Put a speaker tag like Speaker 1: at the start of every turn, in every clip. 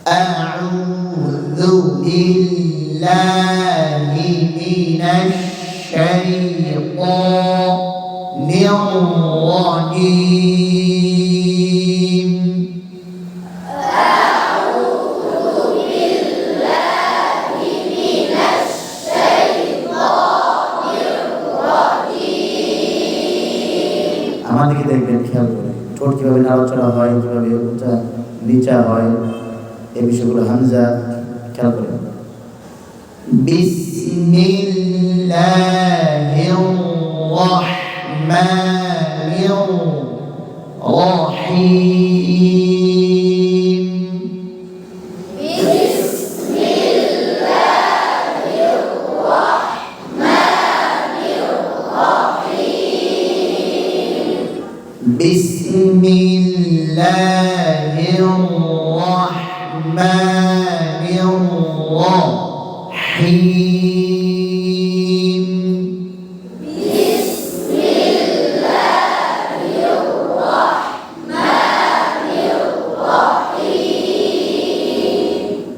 Speaker 1: أعوذ بالله من الشيطان الرجيم আমাদেরকে দেখবেন খেয়াল করে ঠোঁট কীভাবে নাড়াচাড়া হয়, কীভাবে উঁচা নিচা হয়, এই বিষয়গুলো হামজা খেয়াল করে। বিসমিল্লাহির রহমানির রহিম। বিসমিল্লাহির রহমানির রহিম। বিসমিল্লাহির রহমানির রহিম।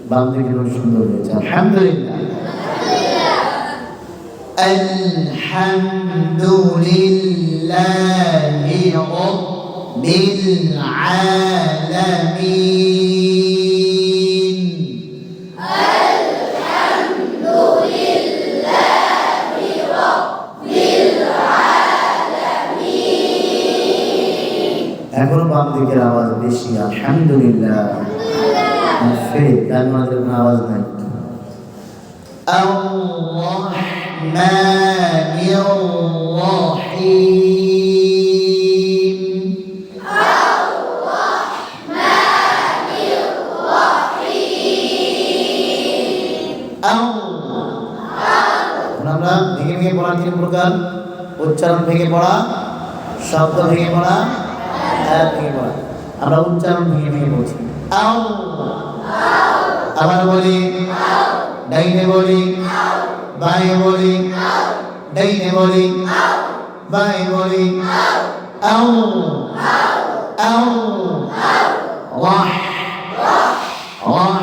Speaker 1: বাম দিকে সুন্দর হয়েছে, আলহামদুলিল্লাহ। আলহামদুলিল্লাহি রাব্বিল আলামিন। আলহামদুলিল্লাহি রাব্বিল আলামিন। এখন বাম দিকের আওয়াজ বেশি, আলহামদুলিল্লাহ। ফের গান মাঝের কোনো আওয়াজ নাই। আর-রহমানির রহিম। আর-রহমানির রহিম। আমরা ভেঙে ভেঙে পড়া তিন প্রকার: উচ্চারণ ভেঙে পড়া, শব্দ ভেঙে পড়া, আয়াত ভেঙে পড়া। আমরা উচ্চারণ ভেঙে ভেঙে বলছি। আবার বলি, ডাইনে বলি, বাঁয়ে বলি, ডাইনে বলি, বাঁয়ে বলি। আউ আউ ওয়াহ ওয়াহ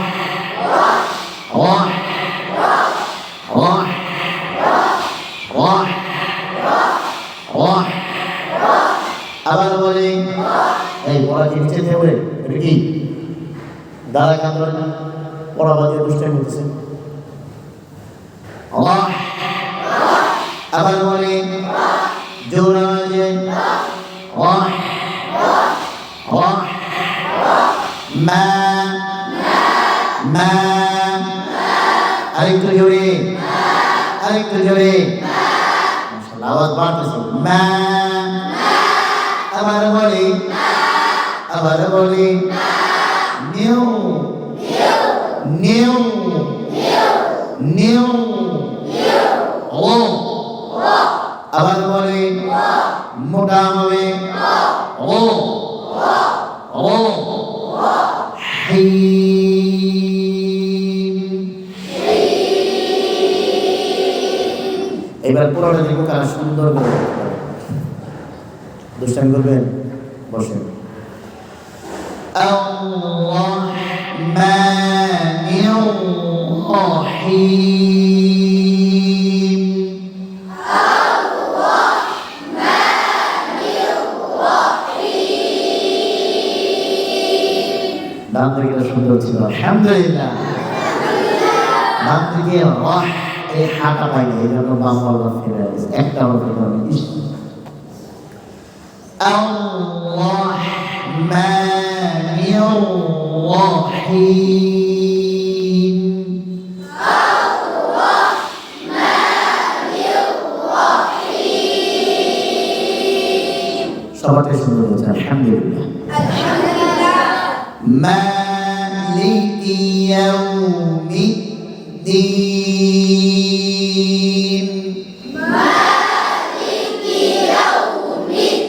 Speaker 1: ওয়াহ ওয়াহ ওয়াহ ওয়াহ। আবার বলি, এই পড়া কি নিচে থেকে এটা কি দাঁড়া কান ধরে না, পড়া বাজে দুষ্টাই বলতেছে। আবার বলি জোর আওয়াজে, মা মা। আরেকটু জোরে, আরেকটু জোরে, আওয়াজ বাড়তেছে। মা। আবার বলি, আবার বলি নিউ নিউ নিউ। ও আবার বলি মোটা হবে, ও ও হিম। এবার পুরোটা দেখবো কারা সুন্দর করে দুষ্টামি করবেন। বসেন। আর-রহমানির রহিম। আর-রহমানির রহিম। ডান দিকে সুন্দর ছিল, আলহামদুলিল্লাহ। ডান দিকে রহ এই হাঁটা পাই না, এই জন্য বাম আল্লাহ ফিরে আসছে একটা অর্থ করে। আর-রহমানির রহিম। আর-রহমানির রহিম। সবারটাই সুন্দর হয়েছে, আলহামদুলিল্লাহ। মালিকি ইয়াউমিদ্দিন। মালিকি ইয়াউমিদ্দিন।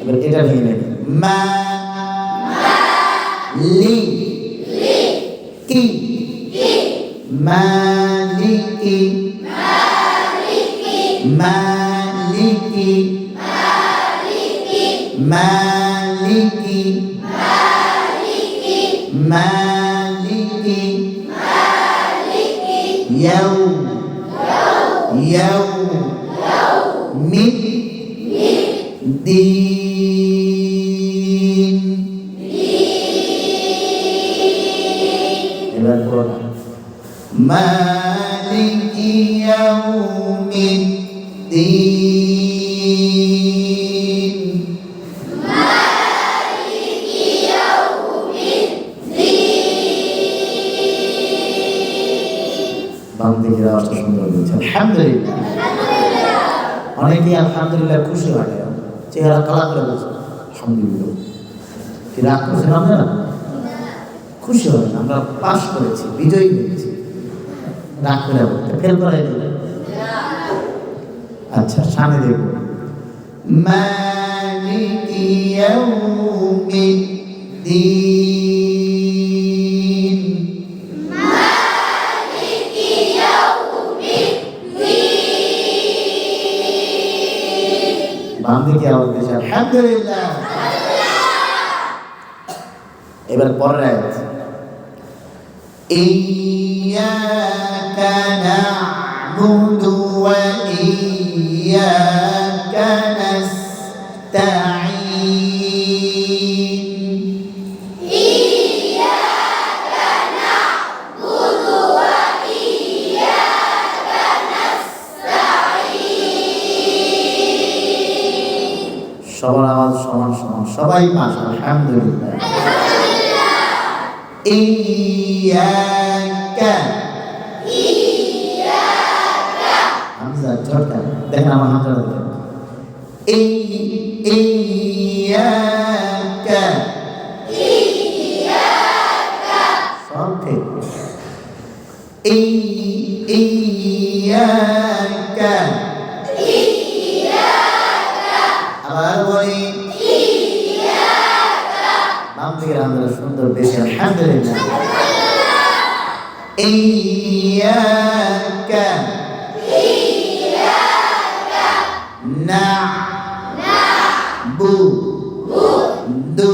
Speaker 1: এবার এটা ভেঙে নেবে। মালিকি মালিকি মালিকি মালিকি মালিকি মালিকি ইয়াউমিদ্দিন। এবার পড়ো মালিকি ইয়াউমিদ্দিন। বাম দিকের আওয়াজটা সুন্দর হয়েছে আলহামদুলিল্লাহ। অনেকেই আলহামদুলিল্লাহ খুশি হয়, চেহারা কালা করে বলছে আলহামদুলিল্লাহ। কি রাগ করছেন আপনারা? খুশি হবেন, আমরা পাস করেছি, বিজয়ী হয়েছি। রাগ করে বলতে ফেল করাই দিলেন। আচ্ছা, সামনে দেখব মালিকি ইয়াউমিদ্দিন। বাম দিকে আওয়াজ দিয়েছে আলহামদুলিল্লাহ। এবার পরের আয়াত ইয়্যাকা না'বুদু ওয়া ইয়্যাকা নাস্তাঈন। সবার আওয়াজ সমান সমান, সবাই পাস আলহামদুলিল্লাহ। ইয়াকা হামজা ছোটটা দেখেন, আমার হামজা দেখেন। ইয়াকা সব ঠিক। ইয়াকা আবার বলি বাম দিকে আমরা সুন্দর বেশি আলহামদুলিল্লাহ। ইয়াকা না'বুদু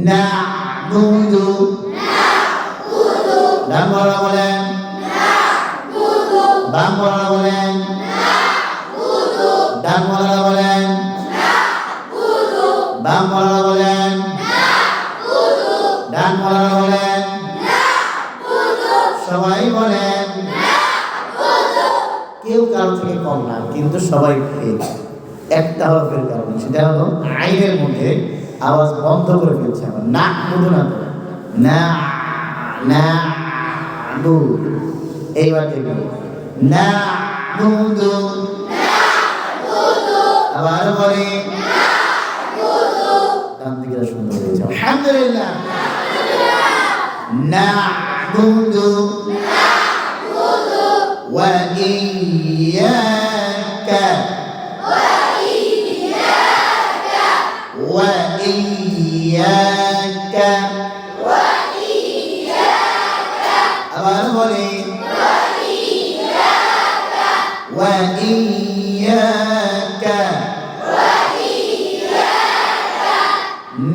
Speaker 1: না'বুদু ডান বলা বলেন, বাম বলা বলেন, ডান বলা বলেন, বাম বলা বলেন, ডান বলা বলেন, সবাই বলেন। কেউ কারো থেকে কম না, কিন্তু সবাই একটা হরফের কারণে, সেটা হলো আইনের মধ্যে আওয়াজ বন্ধ করে ফেলছে। আমার নাক বুঝো না, তো না না বু, এইবার দেখবো না বুধু, আবার বলে ডান দিকে সুন্দর হয়েছে আলহামদুলিল্লাহ। না বুধু ওয়া ইয়্যাকা ওয়া ইয়্যাকা আবার বলে ওয়া ইয়্যাকা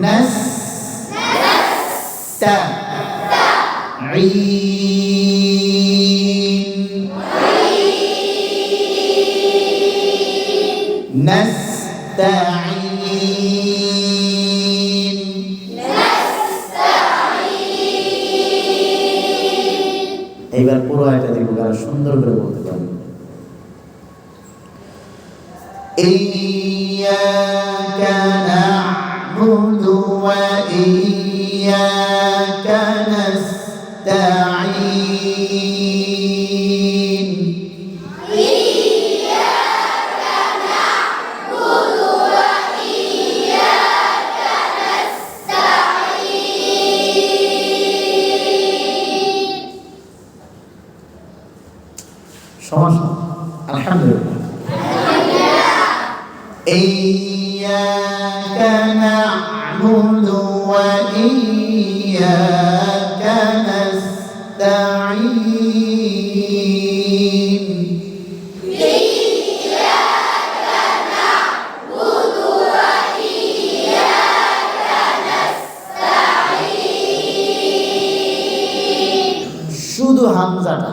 Speaker 1: নাস্তাঈন। এইবার পুরো আয়াতটা দেখবো, কারণ সুন্দর করে বলতে পারবে। ইয়্যাকা না'বুদু ওয়া ইয়্যাকা নাস্তাঈন। সমস্যা আলহামদুলিল্লাহ। ইয়্যাকা না'বুদু ওয়া ইয়্যাকা নাস্তাঈন। হামজাটা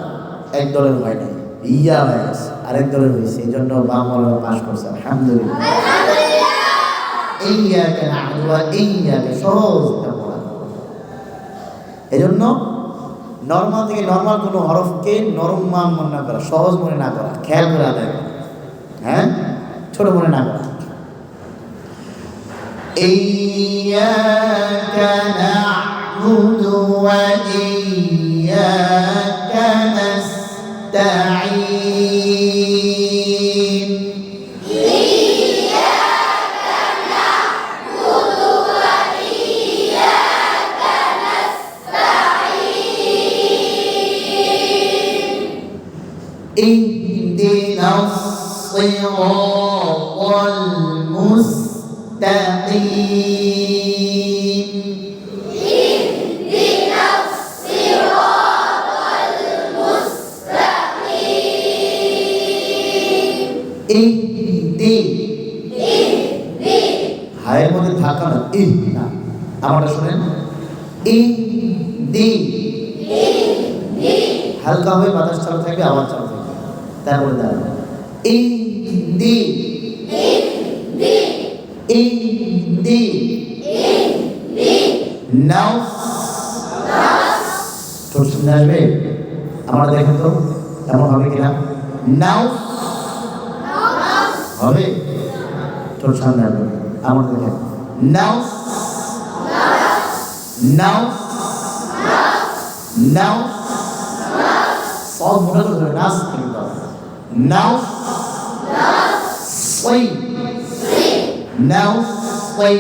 Speaker 1: এক দলের হয় নাই, ইয়া হয়ে গেছে, আরেক দলের হয়েছে, এই জন্য বাংলা পাশ করছে। আলহামদুলিল্লাহ। ইয়াকা না'বুদু ওয়া ইয়াকা, সহজ পড়া। এই জন্য নরমাল থেকে নরমাল কোনো হরফকে নরম মনে না করা, সহজ মনে না করা, খেয়াল করে আদায় করা, হ্যাঁ, ছোট মনে না করা। ইয়াকা না'বুদু ওয়া ইয়াকা নাস্তাঈন। اهدنا الصراط المستقيم اهدنا الصراط المستقيم اهدي হায়ের মধ্যে থাকা না, ইহ না, আমারটা শুনেন, ইহদি হালকা হবে, বাতাস চালু থাকবে, আওয়াজ চালু থাকবে, তারপরে দাঁড়াবে ইহদি ইহদি নাও। ছোট শুনে আসবে, আমরা দেখেন তো এমন হবে কিনা। নাও হবে, ছোট সামনে আসবে, আমরা দেখেন নাও নাও নাও, সব মোটা করে ধরে নাচ করতে হবে। নাও সই, নাও সই,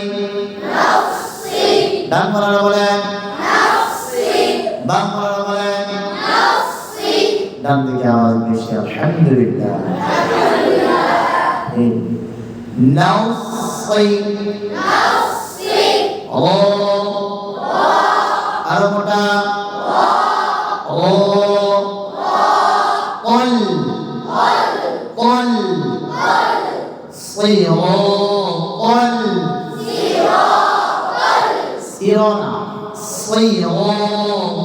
Speaker 1: ডান মারা বলেন, বাম মারা বলেন, ডান দিকে আওয়াজ বেশি। আলহামদুলিল্লাহ। নাও সই, ও আরো মোটা, ও قل قل صراط صراط صراط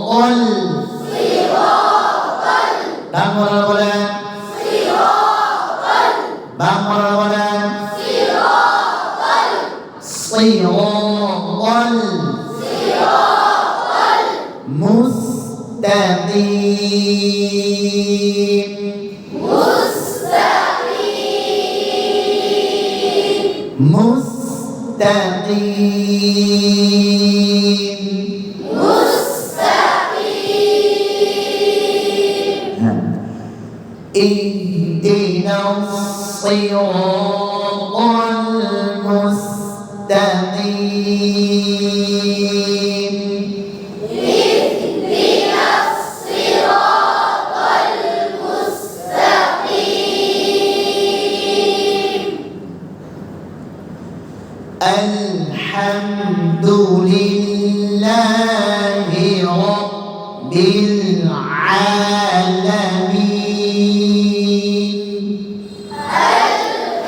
Speaker 1: বাংলা বলেন, বাংলা বলেন, صراط مستقيم مستقيم مستقيم. اهدنا الصراط المستقيم اهدنا الصراط المستقيم. الحمد لله رب العالمين.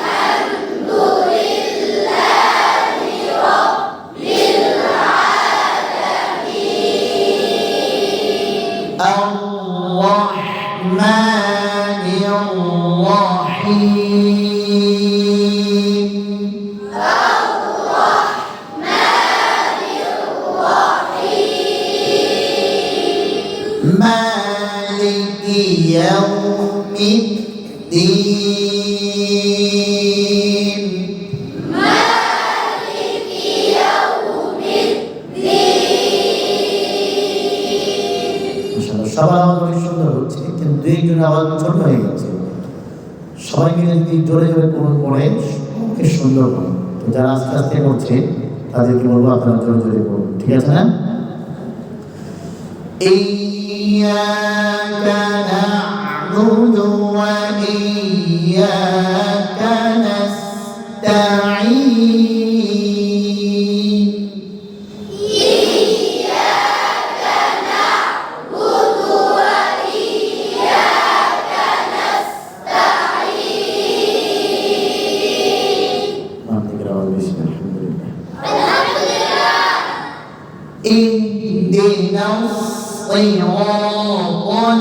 Speaker 1: الحمد لله رب العالمين. الرحمن الرحيم. مالك يوم الدين. مالك يوم الدين. সবার আওয়াজ অনেক সুন্দর হচ্ছে, কিন্তু দুই একজন আওয়াজ ছোট হয়ে গেছে। সবাই মিলে যদি জোরে জোরে পড়ে বেশ সুন্দর হয়। তো যারা আস্তে আস্তে করছে তাদেরকে বলবো আপনারা জোরে জোরে পড়ুন, ঠিক আছে না? إياك نعبد وإياك نستعين. إياك نعبد وإياك نستعين. الحمد لله. اهدنا সিরাতাল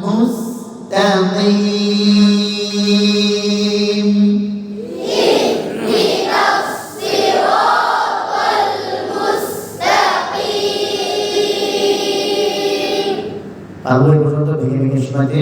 Speaker 1: মুস্তাকিম পারবো এই পর্যন্ত ভেঙে ভেঙে শোনাতে